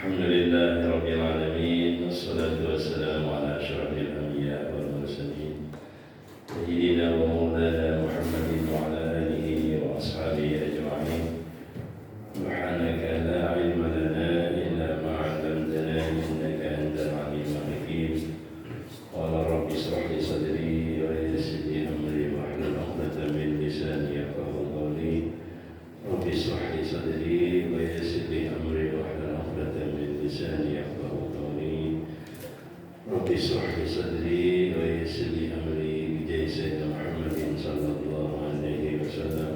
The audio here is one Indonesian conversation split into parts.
الحمد لله رب العالمين والصلاة والسلام على أشرف الأنبياء والمرسلين سيدنا ومولانا محمد وعلى آله وأصحابه أجمعين سبحانك لا علم لنا إلا ما علمتنا إنك أنت العليم الحكيم قال رب اشرح لي صدري ويسر لي أمري واحلل عقدة من لساني يفقهوا قولي رب اشرح لي صدري ويسر لي أمري واحلل عقدة من لساني يفقهوا قولي رب اشرح لي صدري ويسر لي أمري بجاه سيدنا محمد صلى الله عليه وسلم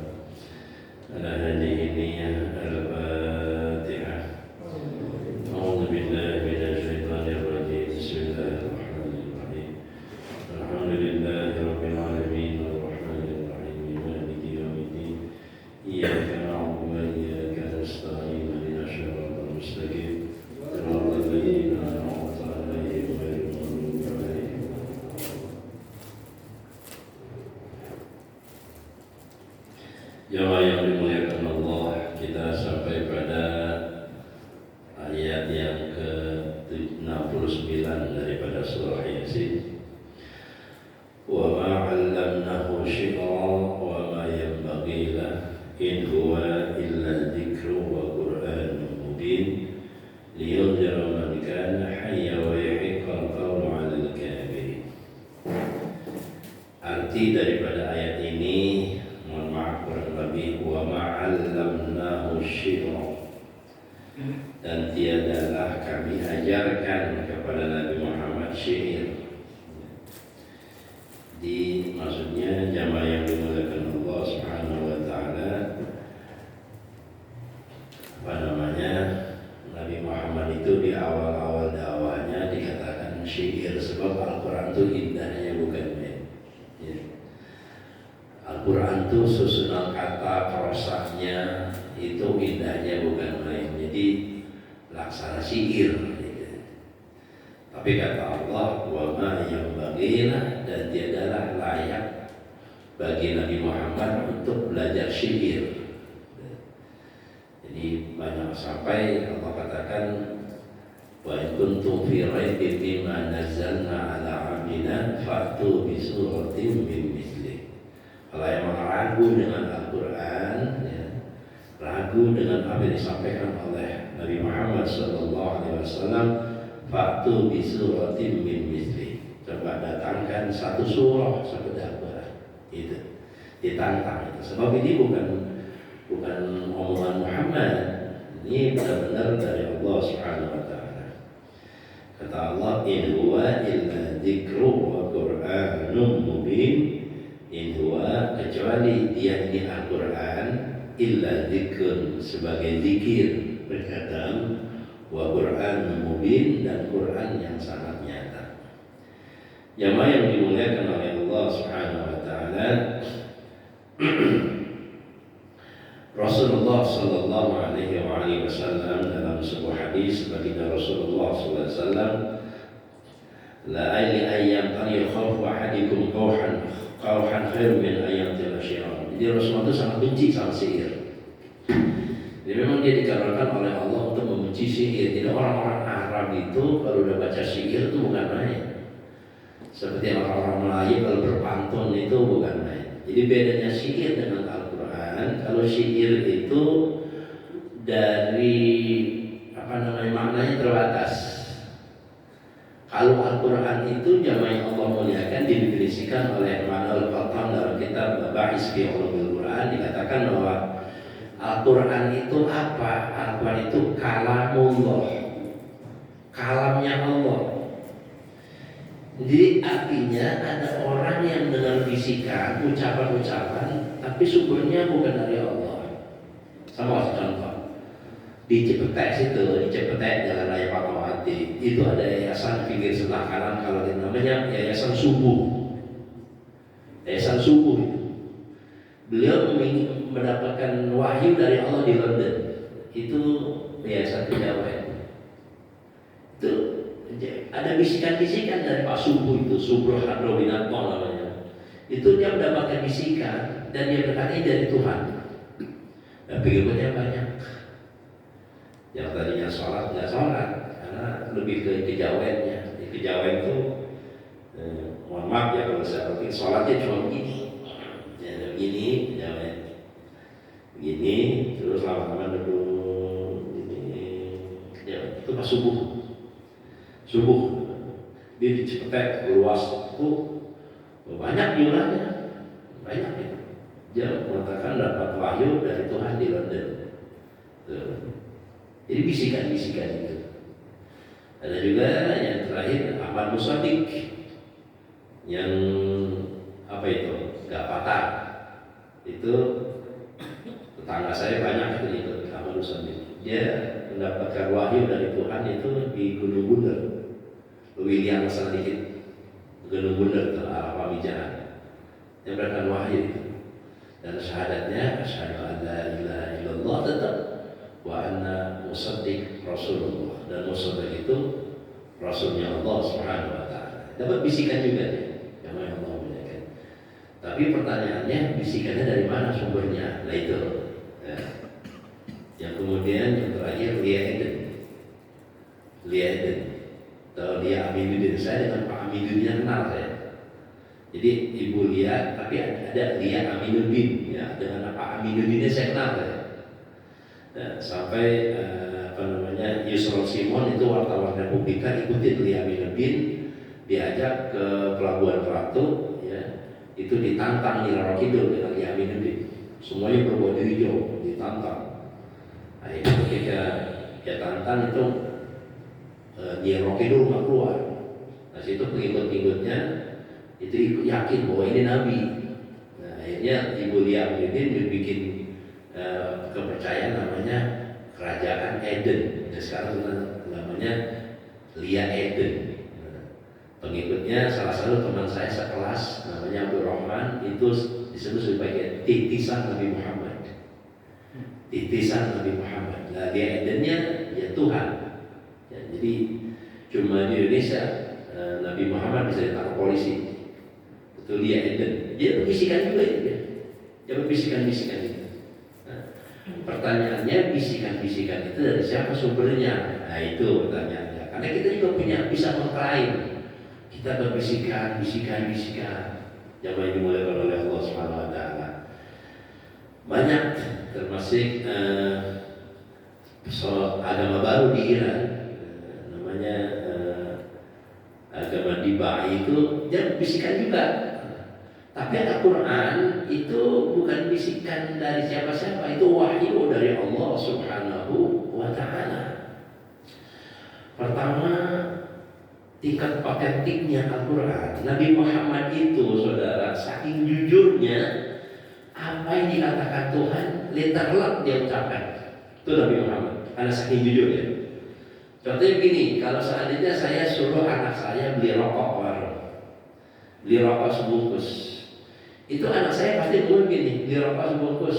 على هذه النية الفاتحة أعوذ بالله من الشيطان الرجيم بسم الله الرحمن الرحيم الحمد لله رب العالمين الرحمن الرحيم مالك يوم الدين إياك نعبد وإياك نستعين اهدنا الصراط المستقيم صراط الذين أنعمت عليهم غير المغضوب عليهم. Jamaah yang dimuliakan Allah, kita sampai pada ayat yang ke-69 daripada surah Yasin. Wa ma 'allamnahu syi'ra wa ma yanbaghi lahu in huwa illa dzikrun wa qur'anun mubin liyunzira man kana hayya wa yahiqqa al-qawlu 'alal kafirin. Arti daripada ayat ini, mohon maaf kurang lebih, wa ma 'allamnahu syi'ra, dan tiadalah kami ajarkan kepada Nabi Muhammad syair. Maksudnya jamaah yang dimuliakan Allah Subhanahu wa taala, Nabi Muhammad itu di awal-awal dakwahnya dikatakan syair, sebab Al-Qur'an itu indahnya bukan main. Ya. Al-Qur'an itu susunan kata, prosanya itu indahnya bukan main. Jadi laksana syair. Tapi kata Allah, wa ma yanbaghi lahu, dan tiadalah layak bagi Nabi Muhammad untuk belajar syair. Jadi banyak sampai Allah katakan, wa in kuntum fi raibin mimma nazzalna ala 'abdina fa'tu bi suratin min mithlihi. Kalau yang ragu dengan Al-Qur'an, ya, ragu dengan apa yang disampaikan oleh Nabi Muhammad sallallahu alaihi wasallam, fa'tu bi suratin min mithlihi. Coba datangkan satu surah seperti Al-Qur'an. Itu ditantang itu. Sebab ini bukan omongan Muhammad, ini benar-benar dari Allah Subhanahu wa taala. Kata Allah, in huwa illa dzikrun wa qur'anun mubin. In huwa, kecuali dia ini Al-Qur'an, illa dzikrun, sebagai zikir berkata, wa qur'anun mubin, dan Qur'an yang sangat nyata. Jamaah yang dimuliakan oleh Allah Subhanahu wa taala, Rasulullah sallallahu alaihi wasallam dalam sebuah hadis, baginda Rasulullah sallallahu alaihi wasallam, la ayyam yakhafu ahadikum qawhan khair min ayyam syi'ra. Jadi Rasulullah itu sangat benci sama sihir. Jadi memang dia dikarenakan oleh Allah untuk membenci sihir. Jadi orang-orang Arab itu kalau udah baca sihir itu bukan main. Seperti orang-orang Melayu kalau berpantun itu bukan main. Jadi bedanya sihir dengan Al-Quran, kalau sihir itu dari maknanya terbatas. Kalau Al-Quran itu jamaah Allah muliakan didefinisikan oleh Imam Al-Qattan dalam kitab Ba'is fi Ulumil Quran, dikatakan bahwa Al-Quran itu apa? Al-Quran itu kalamullah, kalamnya Allah. Jadi artinya ada orang yang dengar bisikan, ucapan-ucapan, tapi sumbernya bukan dari Allah. Sama contoh, di Cipetek situ, di Cipetek Jalan Raya Fatmawati, itu ada yayasan pinggir sebelah kanan, kalau namanya Yayasan Subuh. Yayasan Subuh itu, beliau mendapatkan wahyu dari Allah di London. Itu yayasan Jawa. Itu ada bisikan-bisikan dari Pak Subuh itu, Subuh Hadrawinatmo namanya. Itu dia mendapatkan bisikan dan dia berkata ini dari Tuhan. Dan pengikutnya banyak. Yang tadinya sholat nggak sholat, karena lebih ke kejawennya. Di kejawen itu mohon maaf ya kalau saya berarti sholatnya cuma begini, ya begini kejawen, begini terus lama-lama duduk ini, ya itu pas subuh dia di Cipete luas itu banyak jumlahnya, banyak ya. Dia mengatakan dapat wahyu dari Tuhan di London. Jadi bisikan-bisikan itu. Ada juga yang terakhir Ahmad Musadik yang apa itu nggak patah. Itu tetangga saya banyak itu Ahmad Musadik. Dia mendapatkan wahyu dari Tuhan itu di Gunung Bunder. William sedikit Gunung Bunder ke arah Pamijahan. Dia mendapatkan wahyu itu. Dan syahadatnya asyhadu an la ilaha illallah tetap wa anna musaddiq Rasulullah, dan musaddiq itu Rasulnya Allah Subhanahu wa taala. Dapat bisikan juga nih, yang Allah muliakan. Tapi pertanyaannya bisikannya dari mana sumbernya? Nah itu. Ya. Yang kemudian yang terakhir Lia Eden atau Lia Aminuddin. Saya dengan Pak Aminuddin kenal saya. Jadi Ibu Lia, tapi ada Lia Aminuddin ya, dengan Pak Aminuddinnya saya kenal ya. Nah, sampai Yusril Simon itu wartawan Republika ikutin Lia Aminuddin, diajak ke Pelabuhan Ratu ya, itu ditantang di Roro Kidul dengan Lia Aminuddin. Semuanya berbaju hijau, ditantang. Nah itu ketika dia tantang itu di Roro Kidul nggak keluar. Nah situ pengikut-pengikutnya itu ikut yakin bahwa ini Nabi. Nah, akhirnya Ibu Lia Aminuddin bikin kepercayaan namanya Kerajaan Eden. Nah, sekarang namanya Lia Eden. Nah, pengikutnya salah satu teman saya sekelas namanya Abdul Rahman, itu disebut sebagai titisan Nabi Muhammad. Titisan Nabi Muhammad. Nah, Lia Edennya ya Tuhan. Ya, jadi cuma di Indonesia Nabi Muhammad bisa ditangkap polisi. Itu Lia Eden. Dia berbisikan juga itu. Dia berbisikan-bisikan itu. Nah, pertanyaannya bisikan-bisikan itu dari siapa sumbernya? Nah itu pertanyaannya. Karena kita juga bisa mengklaim kita berbisikan-bisikan yang dimulakan oleh Allah Subhanahu wa taala. Banyak termasuk agama baru di Iran, namanya agama Dibai itu dia bisikan juga. Tapi Al-Quran itu bukan bisikan dari siapa-siapa, itu wahyu dari Allah Subhanahu wa ta'ala. Pertama, tingkat otentiknya Al-Quran. Nabi Muhammad itu, saudara, saking jujurnya, apa yang dikatakan Tuhan, literally dia ucapkan. Itu Nabi Muhammad, karena saking jujurnya. Contohnya begini, kalau seandainya saya suruh anak saya beli rokok warung, beli rokok sebungkus, itu anak saya pasti ngomong gini, beli rokok sebungkus,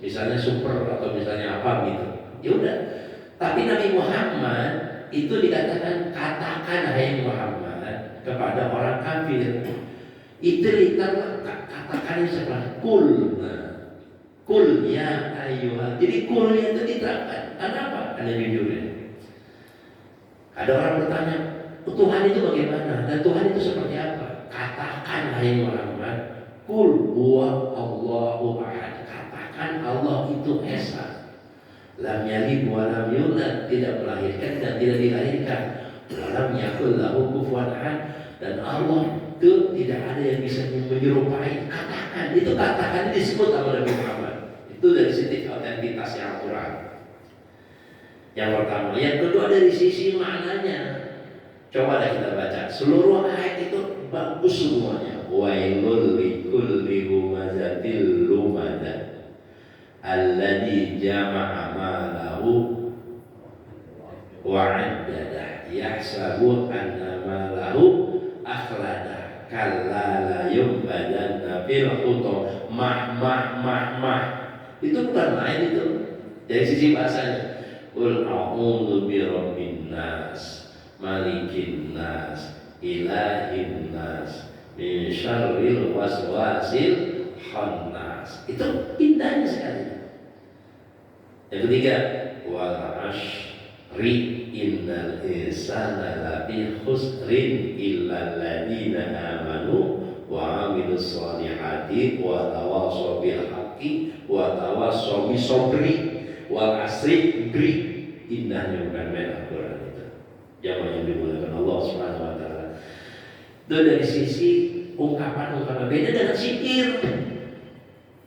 misalnya super atau misalnya apa gitu. Ya udah. Tapi Nabi Muhammad itu dikatakan katakan hai Muhammad kepada orang kafir. Itu literal katakan seperti kul. Nah, kul ya ayyuhal. Jadi kulnya itu diterapkan. Kenapa? Karena jujurnya. Ada orang bertanya, Tuhan itu bagaimana? Dan Tuhan itu seperti apa? Katakan hai Muhammad, kul huwa Allahu ahad. Katakan Allah itu esa. Lam yalid wa lam yulad, tidak melahirkan dan tidak dilahirkan. Wa lam yakul lahu kufuwan ahad, dan Allah itu tidak ada yang bisa menyerupai. Katakan, itu katakan disebut sama Nabi Muhammad. Itu dari sisi autentitas Al-Quran. Yang pertama, yang kedua dari sisi maknanya. Coba kita baca. Seluruh ayat itu bagus semuanya. Wailul likulli humazatil lumazah alladzi jama'a malahu wa 'addadah yahsabu anna malahu akhlada kalla la yumbadanna fil hutam mah. Itu bukan main itu. Dari sisi bahasanya. Qul a'udzu birabbin nas, malikin nas, ilahin nas, min syarril waswasil khannas. Itu indahnya sekali. Yang ketiga, wal ash innal insana lafi khusrin illal ladzina amanu wa amilus solihati wa tawassaw bil haqqi wa tawassaw bis sabri wal asri bri. Indahnya bukan main Al-Quran itu. Jamaah yang dimuliakan Allah Subhanahu wa taala. Itu dari sisi ungkapan-ungkapan beda dengan sihir.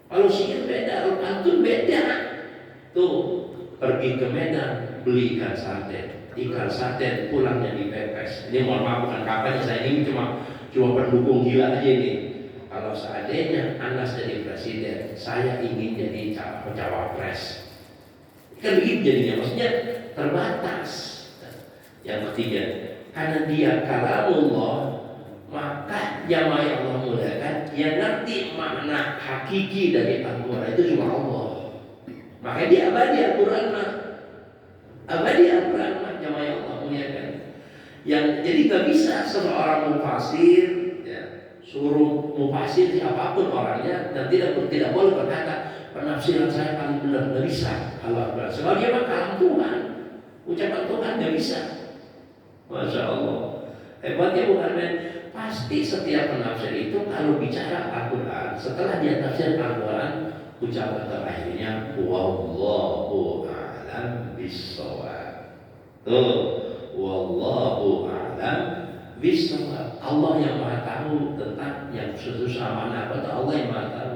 Kalau sihir beda, kalau pantun beda. Tuh, pergi ke Medan beli ikan sate pulangnya dipepes. Ini mohon maaf bukan kampanye, saya ini cuma pendukung gila aja nih. Kalau seandainya Anas jadi presiden, saya ingin jadi cawapres. Kan begitu jadinya, maksudnya terbatas. Yang ketiga, karena dia kalamullah, maka jamaah yang Allah muliakan, yang ngerti makna hakiki dari Al-Quran itu cuma Allah. Maka dia abadi Al-Quran mah, jamaah yang Allah muliakan. Yang jadi gak bisa seseorang mufasir, ya, suruh mufasir siapapun orangnya dan tidak boleh berkata penafsiran saya paling benar, nggak bisa. Allah Akbar. Sebab dia mah kalam Tuhan, ucapan Tuhan nggak bisa. Masya Allah. Hebatnya bukan main. Pasti setiap penafsir itu kalau bicara Al-Quran, setelah dia tafsir Al-Quran, ucapan terakhirnya wallahu a'lam bis-shawab. Tuh, wallahu a'lam bis-shawab. Allah yang Maha tahu tentang yang susah mana apa, Allah yang Maha tahu.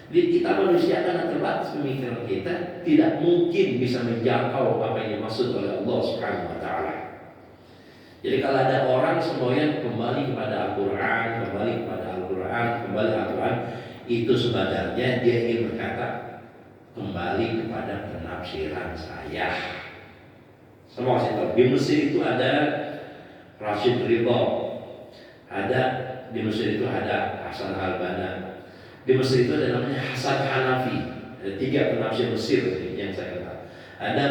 Jadi kita manusia karena terbatas pemikiran kita, tidak mungkin bisa menjangkau apa yang dimaksud oleh Allah Subhanahu wa taala. Jadi kalau ada orang semuanya kembali kepada Al-Quran, itu sebenarnya dia ingin berkata kembali kepada penafsiran saya. Semua saya tahu. Di Mesir itu ada Rashid Ridha, di Mesir itu ada Hasan Al-Banna. Di Mesir itu ada namanya Hasan Hanafi. Ada 3 penafsir Mesir yang saya kenal. Ada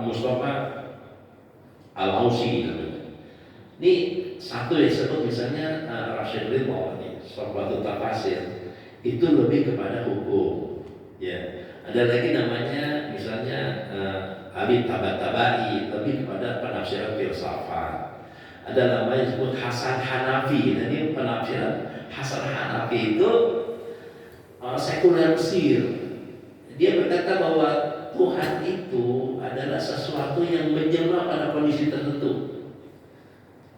Mustafa Al-Ausi namanya. Ini satu yang disebut misalnya Rashid Ridha ini, Sohbatul Tafasir. Itu lebih kepada hukum. Ya. Ada lagi namanya misalnya Ali Tabatabai, lebih kepada penafsiran filsafat. Ada namanya disebut Hasan Hanafi. Ini penafsiran Hasan Hanafi itu sekuler Mesir. Dia berkata bahwa Tuhan itu adalah sesuatu yang menjelma pada kondisi tertentu.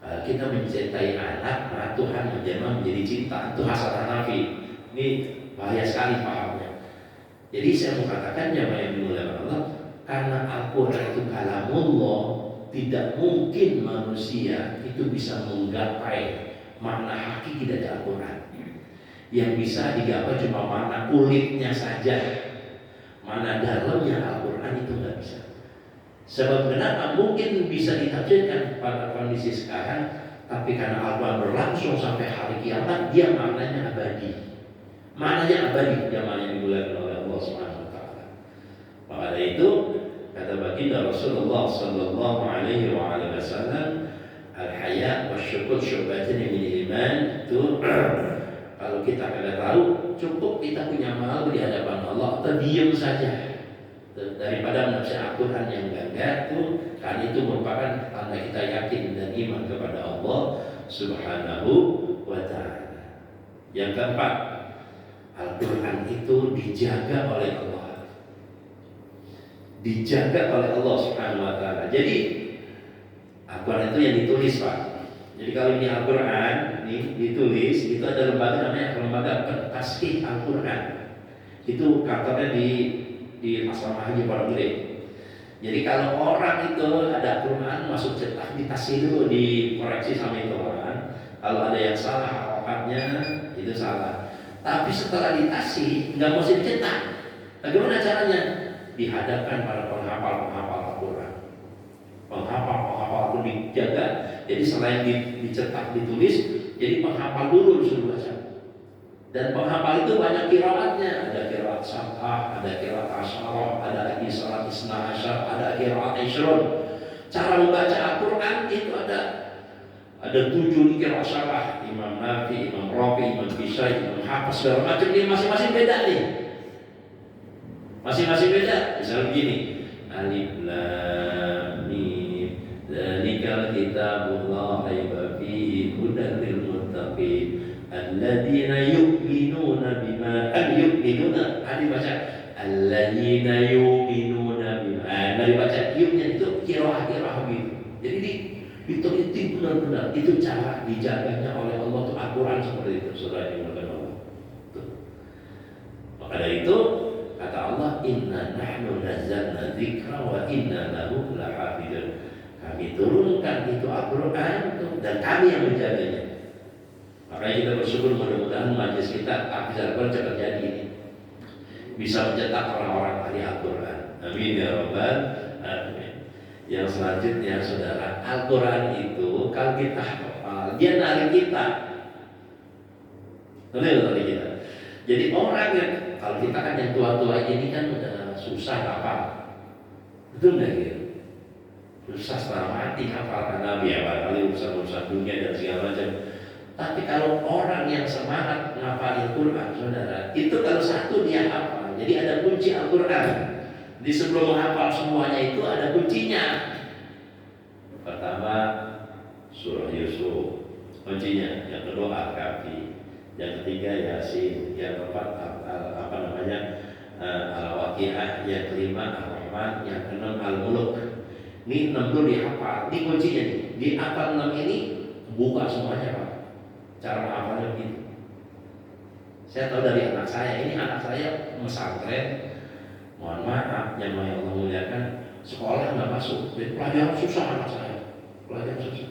Kita mencintai anak, nah Tuhan menjelma menjadi cinta. Itu Hasan Hanafi. Ini bahaya sekali pahamnya. Jadi saya mau katakan jamaah yang dimuliakan Allah, karena Al-Quran itu kalamullah, tidak mungkin manusia itu bisa menggapai makna hakiki dari Al-Quran. Yang bisa digapai cuma makna kulitnya saja, makna dalamnya Al-Quran itu nggak bisa. Sebab kenapa mungkin bisa ditafsirkan pada kondisi sekarang, tapi karena Al-Quran berlangsung sampai hari kiamat, dia maknanya abadi. Maknanya abadi, jamaah yang dimuliakan oleh Allah Subhanahu wa taala. Maka dari itu kata baginda Rasulullah sallallahu alaihi wasallam, al-haya wa syukur syu'batun min iman. Itu kalau kita tidak tahu, cukup kita punya malu di hadapan Allah atau diam saja daripada menafsir Al-Quran yang gagah itu, karena itu merupakan tanda kita yakin dan iman kepada Allah Subhanahu wa taala. Yang keempat, Al-Quran itu dijaga oleh Allah. Dijaga oleh Allah Subhanahu wa taala. Jadi Al-Quran itu yang ditulis, Pak. Jadi kalau ini Al-Quran ini ditulis, itu ada lembaga namanya lembaga pentashkih Al-Quran. Itu kantornya di Asrama Haji Pondok Gede. Jadi kalau orang itu ada Al-Quran masuk cetak, ditashkih dulu, dikoreksi sama itu orang. Kalau ada yang salah harokatnya itu salah. Tapi setelah ditashkih nggak mesti dicetak. Bagaimana caranya? Dihadapkan pada penghafal Al-Quran. Penghafal pun dijaga. Jadi selain dicetak, ditulis, jadi penghafal dulu disuruh baca. Dan penghafal itu banyak qiraatnya. Ada qiraat sab'ah, ada qiraat asyarah, ada lagi salat isna asyar, ada qiraat isyrun. Cara membaca Al-Quran itu ada 7 qiraat syarah, Imam Nafi, Imam Rafi, Imam Bishay, Imam Hafs, segala macam. Ini masing-masing beda nih. Masing-masing beda. Misalnya begini, Alif Lam Rahim. Alladzina yu'minuna bima yu'minuna, dibaca alladzina yu'minuna bima. Nah, dibaca yu'nya itu qiraah gitu. Jadi itu benar-benar itu cara dijaganya oleh Allah tuh Al-Qur'an seperti itu, Saudara yang dimuliakan Allah. Tuh. Maka dari itu kata Allah, inna nahnu nazzalna dzikra wa inna lahu lahafizun. Kami turunkan itu Al-Qur'an dan kami yang menjaganya. Makanya kita bersyukur, mudah-mudahan majelis kita Hafiz Al-Qur'an cepat jadi ini, bisa mencetak orang-orang ahli Al-Qur'an. Amin ya rabbal alamin. Yang selanjutnya saudara, Al-Qur'an itu kalau kita hafal, dia narik kita. Narik kita. Jadi orang yang, kalau kita kan yang tua-tua ini kan udah susah hafal. Betul nggak gitu? Susah setengah mati hafal karena kali urusan-urusan dunia dan segala macam. Tapi kalau orang yang semangat menghafal Al-Quran, saudara, itu kalau satu dia hafal, jadi ada kunci Al-Quran. Di sebelum menghafal semuanya itu ada kuncinya. Pertama surah Yusuf, kuncinya. Yang kedua Al-Kahfi, yang ketiga Yasin, yang keempat Al-Waqiah, yang kelima Ar-Rahman, yang keenam Al-Mulk. Ini 6 dulu dihafal. Ini kuncinya nih. Di hafal 6 ini buka semuanya, Pak. Cara menghafalnya begitu. Saya tahu dari anak saya. Ini anak saya pesantren. Mohon maaf, yang Allah muliakan, sekolah nggak masuk. Jadi pelajaran susah anak saya. Pelajaran susah.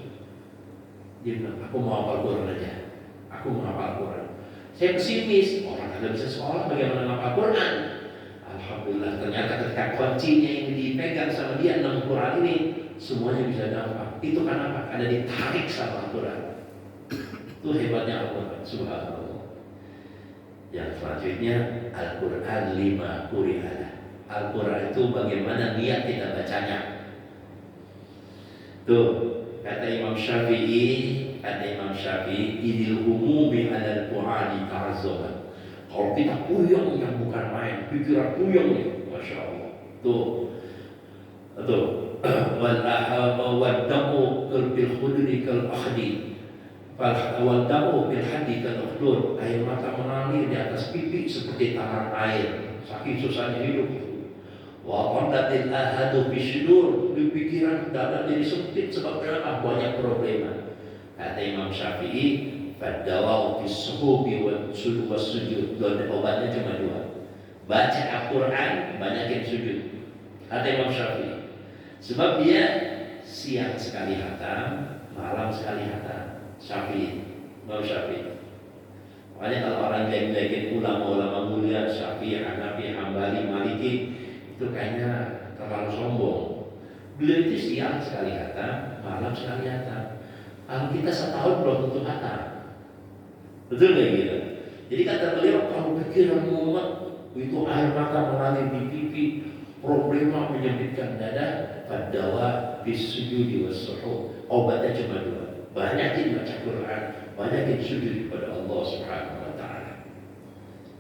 Dia bilang, aku mau hafal Quran aja. Aku mau hafal Quran. Saya pesimis. Orang ada bisa sekolah, bagaimana hafal Quran? Alhamdulillah, ternyata ketika kuncinya ini dipegang sama dia 6 Quran ini, semuanya bisa gampang. Itu kenapa? Karena ditarik sama Quran. Itu hebatnya Allah Subhanallah. Yang selanjutnya Al-Quran 5 quri'ah. Al-Quran itu bagaimana niat kita bacanya. Tuh kata Imam Syafi'i, idil umumi alal Qur'ani ta'azzuman. Kalau kita puyeng yang bukan main, pikiran puyeng nih, Masya Allah. Tuh wadamu bil khudri kal akhdi. Wadamu bil hadi kal ukhdur. Air mata mengalir di atas pipi seperti tanah air. Saking susahnya hidup. Wa qadatil ahadu bisyudur, di pikiran dada jadi sempit sebab berapa banyak problema. Kata Imam Syafi'i, fadawau bisuhubi wa sujud. Dan obatnya cuma 2. Baca Al-Quran, banyakin sujud. Kata Imam Syafi'i. Sebab dia siang sekali hatam, malam sekali hatam. Imam Syafi'i. Makanya kalau orang jelek-jelekin ulama-ulama mulia, Syafi'i, Hanafi, Hambali, Maliki, itu kayaknya terlalu sombong. Beliau itu siang sekali hatam, malam sekali hatam. Kalau kita setahun belum tentu hatam. Betul nggak gitu? Jadi kata beliau, kalau pikiran mumet itu air mata mengalir di pipi, problema menyempitkan dada, fadawa bisujudi was-suhud. Obatnya cuma 2. Banyakin baca Quran, banyakin sujud kepada Allah Subhanahu wa taala.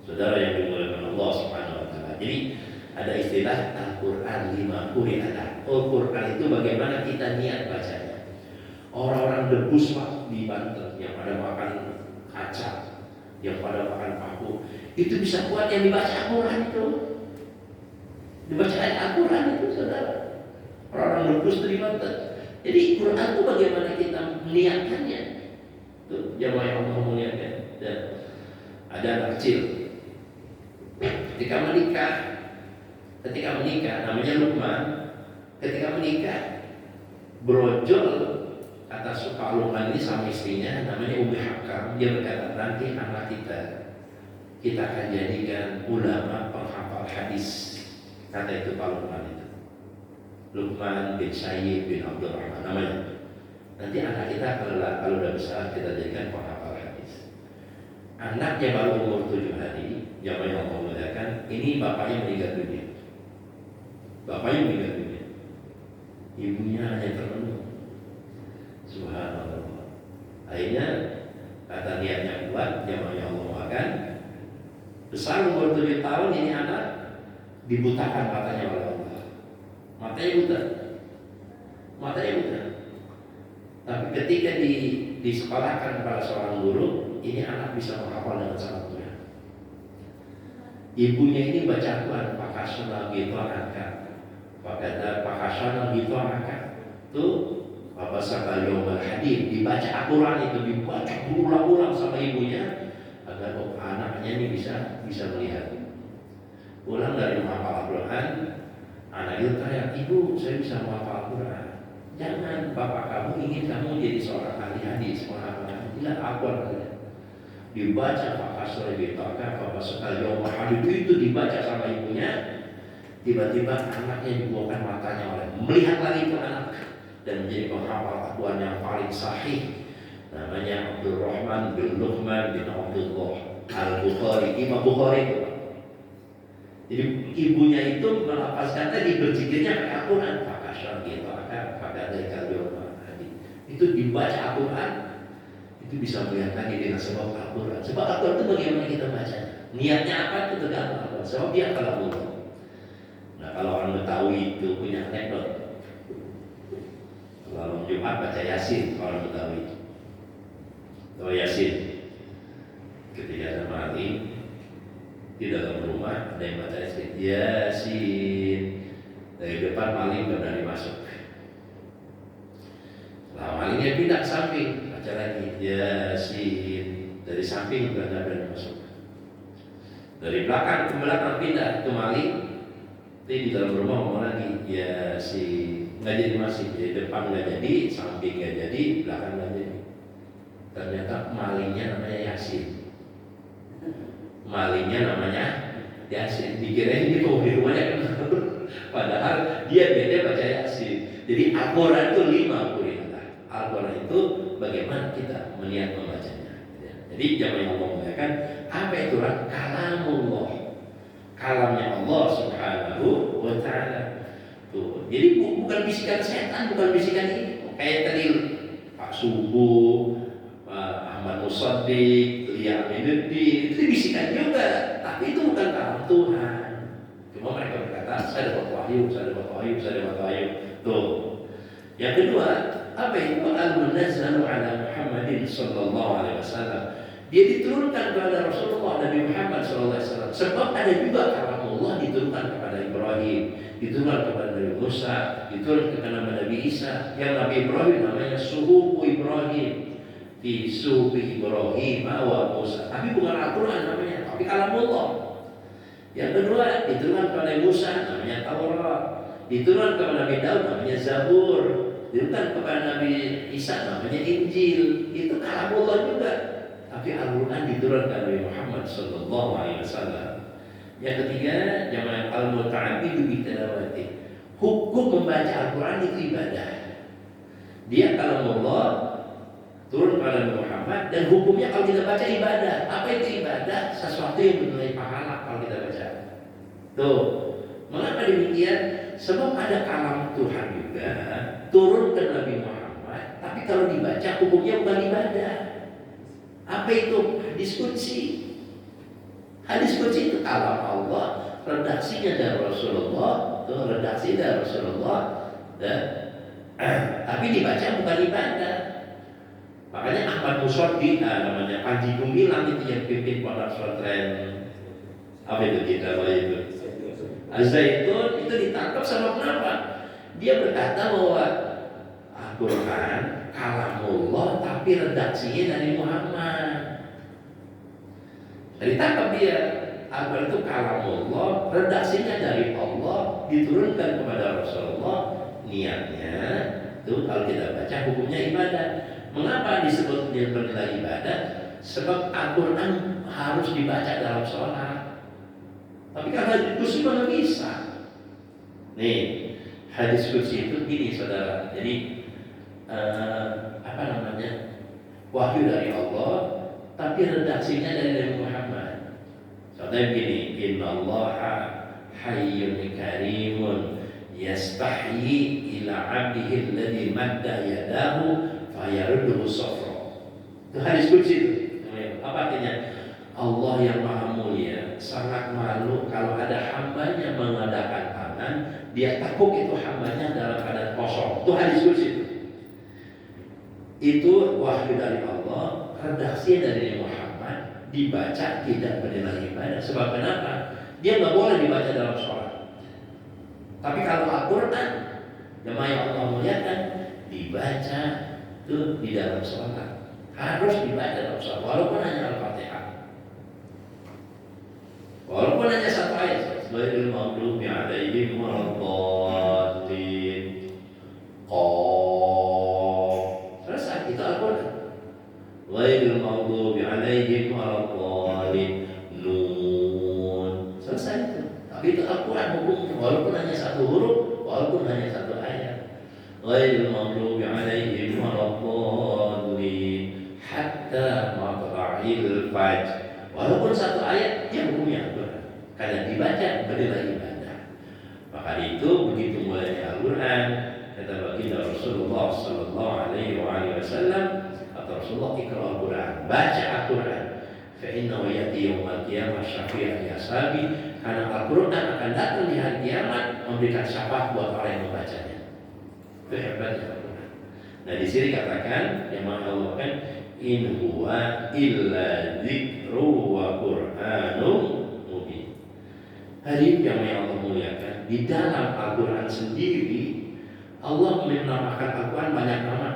Saudara yang dimuliakan Allah Subhanahu wa taala. Jadi ada istilah Al-Quran 5 quri'ah. Al-Quran itu bagaimana kita niat bacanya. Orang-orang debus Pak di Banten yang pada makan kaca, yang pada makan paku, itu bisa kuat yang dibaca Al-Quran itu. Dibaca Al-Quran itu, saudara. Orang-orang debus di Banten. Jadi Quran itu bagaimana kita melihatkannya. Tuh, jamaah yang Allah muliakan. Dan ada anak kecil ketika menikah namanya Luqman. Ketika menikah brojol, kata Pak Luqman ini sama istrinya namanya Umi Hakam. Dia berkata, nanti anak kita akan jadikan ulama penghafal hadis. Kata itu Pak Luqman itu. Luqman bin Sayyid bin Abdurrahman namanya. Nanti anak kita kalau udah besar kita jadikan penghafal hadis. Anaknya baru umur 7 hari, jamaah yang Allah muliakan, ini bapaknya meninggal dunia. Ibunya hanya termenung. Subhanallah. Akhirnya kata niatnya kuat, jamaah yang Allah muliakan, besar umur 7 tahun ini anak dibutakan matanya oleh Allah. Matanya buta. Tapi ketika disekolahkan kepada seorang guru, ini anak bisa menghafal dengan sangat mudah. Ibunya ini baca Quran, pakasana gitu angkat, pakasana gitu angkat. Tuh, apa sakal yomal hadid, dibaca Al-Quran itu dibaca berulang-ulang sama ibunya agar anaknya ini bisa melihat. Pulang dari menghafal Al-Quran, anak itu tanya, ibu saya bisa menghafal Al-Quran. Jangan, bapak kamu ingin kamu jadi seorang ahli hadis, menghafal hadis. Tidak, Al-Quran dibaca pakasana gitu angkat, pakasana yomal hadid itu dibaca sama ibunya. Tiba-tiba anaknya dibukakan matanya oleh melihat lagi itu anak dan menjadi penghafal Al-Quran yang paling sahih, namanya Abdul Rahman bin Luqman bin Abdullah Al-Bukhari, Imam Bukhari itu. Jadi ibunya itu melafazkan tadi berzikirnya pakai Al-Quran, pakasana gitu angkat, pakasana yomal hadid. Itu dibaca Al-Quran, itu bisa melihat lagi dengan sebab Al-Quran. Sebab Al-Quran itu bagaimana kita baca, niatnya apa itu tergantung Al-Quran. Sebab dia kalamullah. Nah, kalau orang Betawi itu punya anekdot. Kalau Jumat baca Yasin, orang Betawi. Atau Yasin. Ketika ada maling di dalam rumah, ada yang baca Yasin. Yasin. Dari depan maling tidak berani masuk. Nah, malingnya pindah ke samping, baca lagi Yasin. Dari samping tidak berani masuk. Dari belakang ke belakang pindah itu maling. Tapi di dalam rumah ngomong lagi Yasin, nggak jadi masih, jadi depan nggak jadi, samping nggak jadi, belakang nggak jadi. Ternyata malingnya namanya Yasin. Malingnya namanya Yasin. Dikirain dia mau di rumahnya kan, padahal dia beda baca Yasin. Jadi Al-Quran itu 5 perintah. Al-Quran itu bagaimana kita meniat membacanya. Jadi jangan ngomong kan, apa itu kalamullah. Kalamnya Allah Subhanahu wa ta'ala. Tuh. Jadi bukan bisikan setan, bukan bisikan ini. Kayak tadi Pak Subuh, Pak Ahmad Musaddiq, Lia Aminuddin, itu bisikan juga, tapi itu bukan kalam Tuhan. Cuma mereka berkata, saya dapat wahyu, saya dapat wahyu, saya dapat wahyu. Tuh. Yang kedua, apa itu al-munazzalu ala Muhammadin sallallahu alaihi wasallam. Dia diturunkan kepada Rasulullah Nabi Muhammad SAW. Sebab ada juga kalamullah diturunkan kepada Ibrahim, diturunkan kepada Nabi Musa, diturunkan kepada Nabi Isa. Yang Nabi Ibrahim namanya suhufu Ibrahim, di suhufi Ibrahim wa Musa. Tapi bukan Al-Quran namanya, tapi kalamullah. Yang kedua diturunkan kepada Musa, namanya Taurat. Diturunkan kepada Nabi Daud, namanya Zabur. Diturunkan kepada Nabi Isa, namanya Injil. Itu kalamullah juga. Tapi Al-Quran diturunkan oleh Muhammad sallallahu alaihi wasallam. Yang ketiga, jamaah al-muta'abbidu bi tilawati. Hukum membaca Al-Quran itu ibadah. Dia kalamullah turun kepada Nabi Muhammad dan hukumnya kalau kita baca ibadah. Apa itu ibadah? Sesuatu yang bernilai pahala kalau kita baca. Tuh. Mengapa demikian? Sebab ada kalam Tuhan juga turun ke Nabi Muhammad, tapi kalau dibaca hukumnya bukan ibadah. Apa itu? Hadis qudsi. Hadis qudsi itu kalam Allah, redaksinya dari Rasulullah, itu redaksi dari Rasulullah, tapi dibaca bukan ibadah. Makanya Ahmad Musaddiq, namanya Panji Gumilang itu yang pimpin pondok pesantren apa itu kita itu Az-Zaitun, itu ditangkap sama kenapa? Dia berkata bahwa Al-Quran kalamullah tapi redaksinya dari Muhammad. Ditangkap dia. Al-Quran itu kalamullah, redaksinya dari Allah, diturunkan kepada Rasulullah. Niatnya itu kalau kita baca hukumnya ibadah. Mengapa disebut dia bernilai ibadah? Sebab Al-Quran harus dibaca dalam sholat. Tapi kalau hadis qudsi mana bisa? Nih, hadis qudsi itu gini saudara. Jadi apa namanya? Wahyu dari Allah, tapi redaksinya dari Nabi Muhammad. Contohnya begini, innallaha hayyun karimun yastahyi ila 'abdihi alladhi madda yadahu fayarudduhu safra. Itu hadis qudsi itu. Apa artinya? Allah yang maha mulia sangat malu kalau ada hambanya mengadakan tangan, dia takut itu hambanya dalam keadaan kosong. Itu hadis qudsi itu. Itu wahyu dari Allah, redaksi dari Muhammad dibaca tidak bernilai ibadah. Sebab kenapa? Dia nggak boleh dibaca dalam sholat. Tapi kalau Al-Quran, jemaah yang Allah muliakan, dibaca itu di dalam sholat. Harus dibaca dalam sholat, walaupun hanya Al-Fatihah. Walaupun hanya satu ayat. Ghairil maghdubi alaihim waladdallin. Selesai, itu Al-Quran. Ghairil maghdubi alaihim waladdallin. Nun. Selesai itu. Tapi itu Al-Quran hukumnya, walaupun hanya satu huruf, walaupun hanya satu ayat. Ghairil maghdubi alaihim waladdallin hatta matla'il fajr. Walaupun satu ayat, dia hukumnya Al-Quran. Karena dibaca bernilai ibadah. Maka itu begitu mulainya Al-Quran, kata baginda Rasulullah Sallallahu Alaihi Wasallam, atau Rasulullah ikra Al-Quran, baca Al-Quran. Fa innahu ya'ti yaumal qiyamah syafi'an li ashabi. Karena Al-Quran akan datang di hari kiamat memberikan syafaat buat orang yang membacanya. Itu hebatnya Al-Quran. Nah di sini katakan yang Allah kan, in huwa illa dzikru wa qur'anun mubin. Hadirin yang Allah muliakan, di dalam Al-Quran sendiri Allah menamakan Al-Quran banyak nama.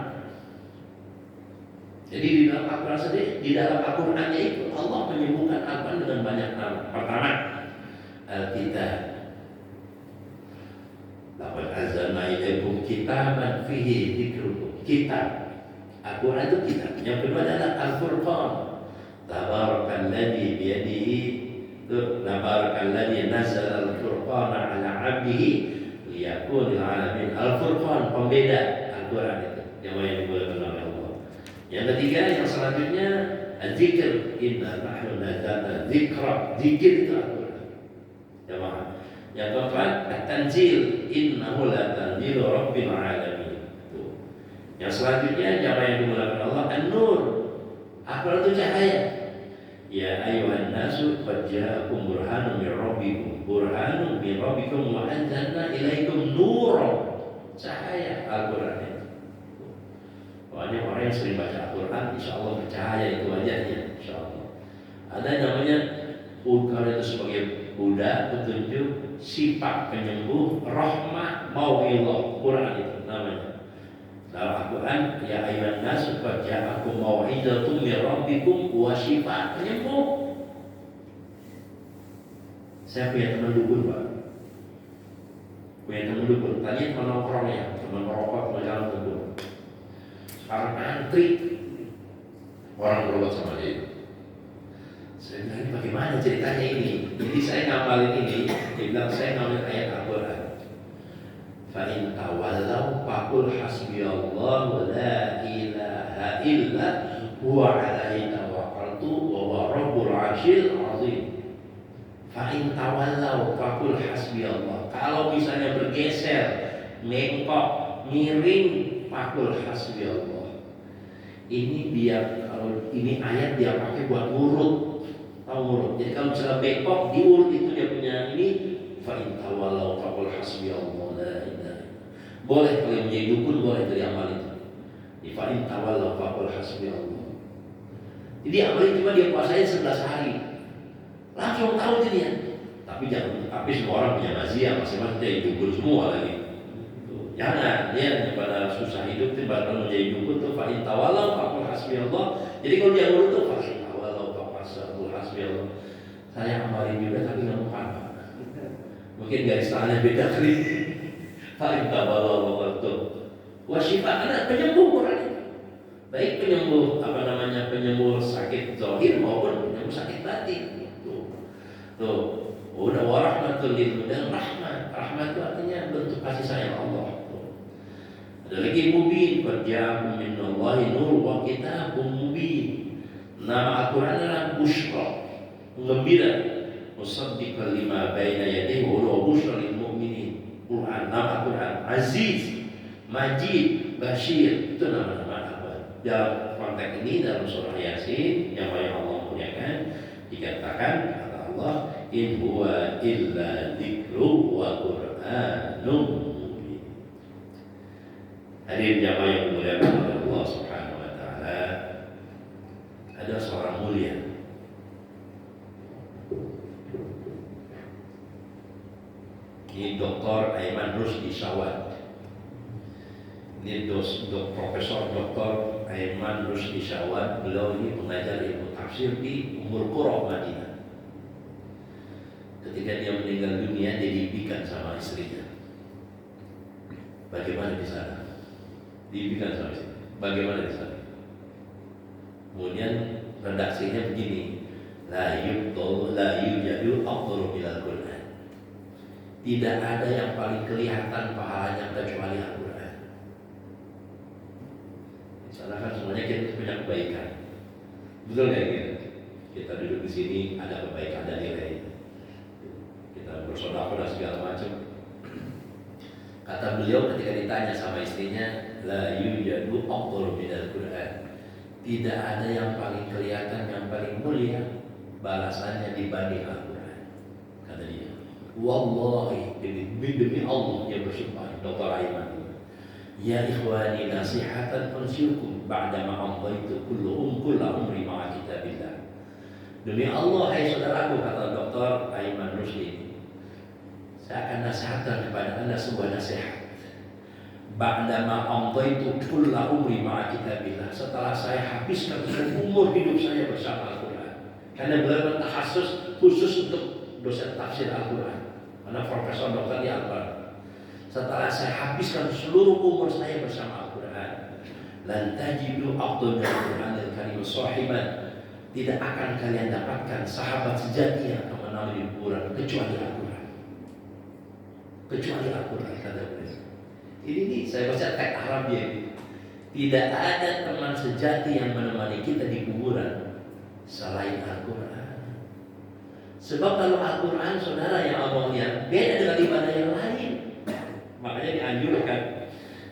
Jadi di dalam Al-Quran sendiri, di dalam Al-Qurannya itu Allah menyebutkan Al-Quran dengan banyak nama. Pertama, Al-Kitab. Laqad anzalna ilaikum kitaban fihi dzikrukum. Kitab. Al-Quran itu kitab. Yang kedua adalah Al-Furqan. Tabarakalladzi biyadihi, tabarakalladzi nazzala al-furqana 'ala 'abdihi liyakunil 'alamin. Al-Furqan, pembeda Al-Quran itu yang dibolehkan oleh Allah. Yang ketiga, yang selanjutnya Al-Zikr. Inna nahnu nazzalna dzikra. Zikir itu Al-Quran. Jemaah. Yang keempat, At-Tanzil. Innahu la tanzilu rabbil 'alamin. Yang selanjutnya jamaah yang dimulakan Allah, An-Nur. Al-Quran itu cahaya. Ya ayuhan nasu qad ja'akum burhanun min rabbikum. Burhanun min rabbikum wa anzalna ilaikum nuran. Cahaya Al-Quran itu. Pokoknya orang yang sering baca Al-Quran insya Allah bercahaya itu wajahnya, insya Allah. Ada namanya Al-Quran itu sebagai Buddha, petunjuk, sifat penyembuh, rahmah, mau'izah. Quran itu namanya. Dalam Al-Quran, ya ayyuhan nas qad ja'akum mau'izatun min rabbikum wa shifaa, penyembuh. Saya punya teman dukun, Pak. Punya teman dukun. Tadi teman nongkrong ya, teman merokok, teman jalan dukun. Sekarang antri orang berobat sama dia. Saya bilang, ini bagaimana ceritanya ini? Jadi saya ngapalin ini. Dia bilang, saya ngambil ayat Al-Quran. Fa'in tawallaw faqul hasbiyallahu la ilaha illa huwa alaihi tawakkaltu wa huwa rabbul 'arsyil 'azim. Fa'in tawallaw faqul hasbiyallah. Kalau misalnya bergeser, mengkok, miring, faqul hasbiyallah. Ini dia, kalau ini ayat dia pakai buat urut. Tahu urut. Jadi kalau misalnya bengkok, diurut itu dia punya ini. Fa'in tawallaw faqul hasbiyallah la ilaha. Boleh kalau menjadi dukun, boleh dari amal itu. Fa'in tawallaw faqul hasbiyallah. Jadi amal itu cuma dia puasain 11 hari. Langsung tahu dia. Tapi jangan, tapi semua orang punya maziah, masing-masing jadi dukun semua lagi. Jangan, dia pada susah hidup itu bakal menjadi dukun tuh fa'in tawallaw faqul hasbiyallah. Jadi kalau dia urut tuh fa'in tawallaw faqul hasbiyallah. Saya amalin juga tapi nggak paham. Mungkin garis tangannya beda kali. Fa'in tawallaw wa shifaa, karena penyembuh Quran itu. Baik penyembuh penyembuh sakit zahir maupun penyembuh sakit batin. Tuh, udah warahmatul lil mu'minin, rahmat. Rahmat itu artinya bentuk kasih sayang Allah. Ada lagi mubin, qad ja'akum minallahi nur wa kitabun mubin. Nama Al-Quran adalah busyra, gembira. Musaddiqan lima baina yadayhi wa huwa busyra lil mu'minin. Quran, nama Quran, Aziz, Majid, Bashir, itu nama-nama Al-Quran. Dalam konteks ini dalam surah Yasin yang banyak Allah muliakan dikatakan kata Allah, in huwa illa dzikru wa qur'anun mubin. Hadirin jamaah yang dimuliakan oleh Allah Subhanahu wa taala. Dr. Aiman Rusdi Syawad. Ini Profesor Dr. Aiman Rusdi Syawad. Beliau ini pengajar ilmu tafsir di Ummul Qura Madinah. Ketika dia meninggal dunia, dia diimpikan sama istrinya. Bagaimana di sana? Diimpikan sama istrinya. Bagaimana di sana? Kemudian redaksinya begini, la yujadu afdalu minal Qur'an. Tidak ada yang paling kelihatan pahalanya kecuali Al-Quran. Karena kan semuanya kita punya kebaikan, betul nggak gitu? Kita duduk di sini ada kebaikan, ada nilai. Kita bersedekah dan segala macam. Kata beliau ketika ditanya sama istrinya, la yujadu afdalu minal Qur'an. Tidak ada yang paling kelihatan, yang paling mulia balasannya dibanding Al-Quran. Kata dia, wallahi, demi Allah dia bersumpah, Dr. Aiman, ya ikhwani nasihatan unsyukum ba'dama amdaitu kulla umri ma'a kitabillah. Demi Allah, hai saudaraku, kata Dr. Aiman Rusdi, saya akan nasihatkan kepada anda sebuah nasihat. Ba'dama amdaitu kulla umri ma'a kitabillah. Setelah saya habiskan seluruh umur hidup saya bersama Al-Quran. Karena beliau bertakhasus khusus untuk dosen tafsir Al-Quran, karena profesor dokter di Al-Quran. Setelah saya habiskan seluruh umur saya bersama Al-Quran, lan tajidu afdal min Al-Qur'anil karim sahiban. Tidak akan kalian dapatkan sahabat sejati yang akan menemani kuburan kecuali Al-Quran. Kecuali Al-Quran, kata beliau. Ini saya baca teks Arabnya. Tidak ada teman sejati yang menemani kita di kuburan selain Al-Quran. Sebab kalau Al-Quran, saudara yang Allah lihat, beda dengan ibadah yang lain. Makanya dianjurkan.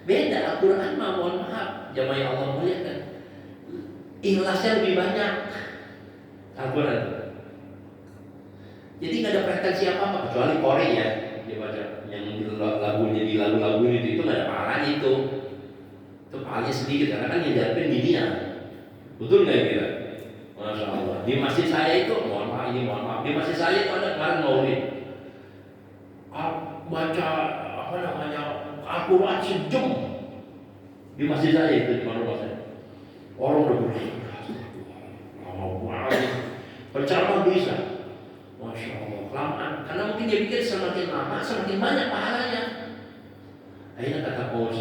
Beda Al-Quran mah, mohon maaf, jamaah yang Allah muliakan, ikhlasnya lebih banyak Al-Quran. Jadi nggak ada pretensi apa-apa kecuali Korea ya. Dia baca yang lagunya di lagu-lagu itu nggak ada pahalanya itu pahalanya sedikit karena kan yang diharapkan dunia. Betul nggak kira? Masya Allah. Di masjid saya itu, mohon maaf, di masjid saya itu ada kemarin maulid, baca apa namanya Al-Quran sejam di masjid saya itu di mana saya. Orang udah lama banget. Berceramah bisa. Masya Allah, kelamaan. Karena mungkin dia pikir semakin lama semakin banyak pahalanya. Akhirnya kata Paulus,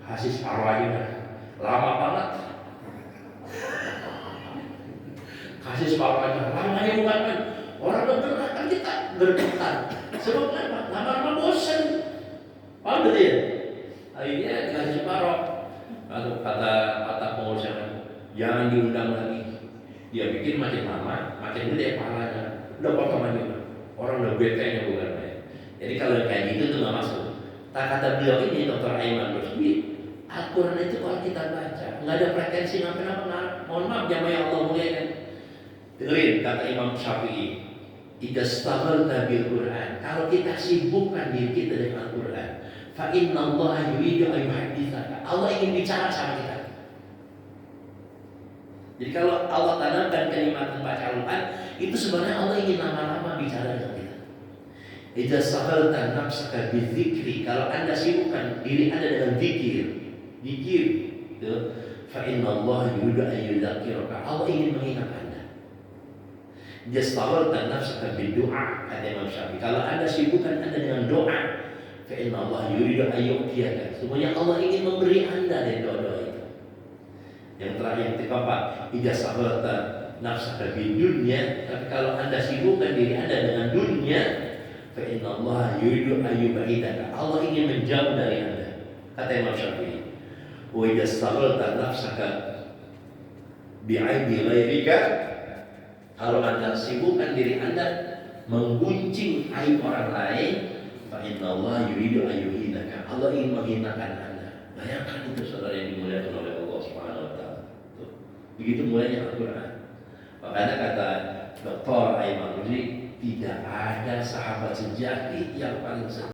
hasil separuh aja dah. Lama banget. Kasih separuh aja. Lamanya bukan kan. Orang udah kan kita bergetar. Sebab apa? Lama-lama bosan. Paham betul ya? Akhirnya dikasih separuh. Lalu kata Paulus, jangan diundang lagi. Dia pikir makin lama makin gede pahalanya. Udah potong aja. Orang udah bete-nya bukan main. Jadi kalau kayak gitu tuh nggak masuk. Tak kata beliau ini Dr. Aiman Rusdi, Al-Quran itu kalau kita baca nggak ada pretensi ngapain-ngapain. Mohon maaf jamaah yang Allah muliakan. Dengerin kata Imam Syafi'i, idza istaghalta bil Quran, kalau kita sibukkan diri kita dengan Al-Quran, fa inna Allah yuridu an yuhadditsaka. Allah ingin bicara sama kita. Jadi kalau Allah tanamkan kalimat membaca Al-Quran, itu sebenarnya Allah ingin lama-lama bicara dengan kita. Idza istaghalta nafsaka bidzikri, kalau Anda sibukkan diri Anda dengan zikir, itu fa inna Allah yuridu an yudzakiraka. Allah ingin mengingat Anda. Jastawalta nafsaka bidu'a, kata Imam Syafi'i. Kalau Anda sibukkan Anda dengan doa, fa inna Allah yuridu an yu'tiyaka. Semuanya Allah ingin memberi Anda dari doa-doa itu. Yang terakhir yang keempat, jastawalta nafsaka bidunya. Tapi kalau Anda sibukkan diri Anda dengan dunia, fa inna Allah yuridu an yubaidaka. Allah ingin menjauh dari Anda. Kata Imam Syafi'i. Wa jastawalta nafsaka bi'aibi ghairika. Kalau Anda sibukkan diri Anda menggunjing aib orang lain, fa inna Allah yuridu an yuhinaka. Allah ingin menghinakan Anda. Bayangkan itu saudara yang dimuliakan oleh Allah Subhanahu wa taala. Begitu mulainya Al-Quran. Makanya kata Dr. Aiman Rusdi, tidak ada sahabat sejati yang paling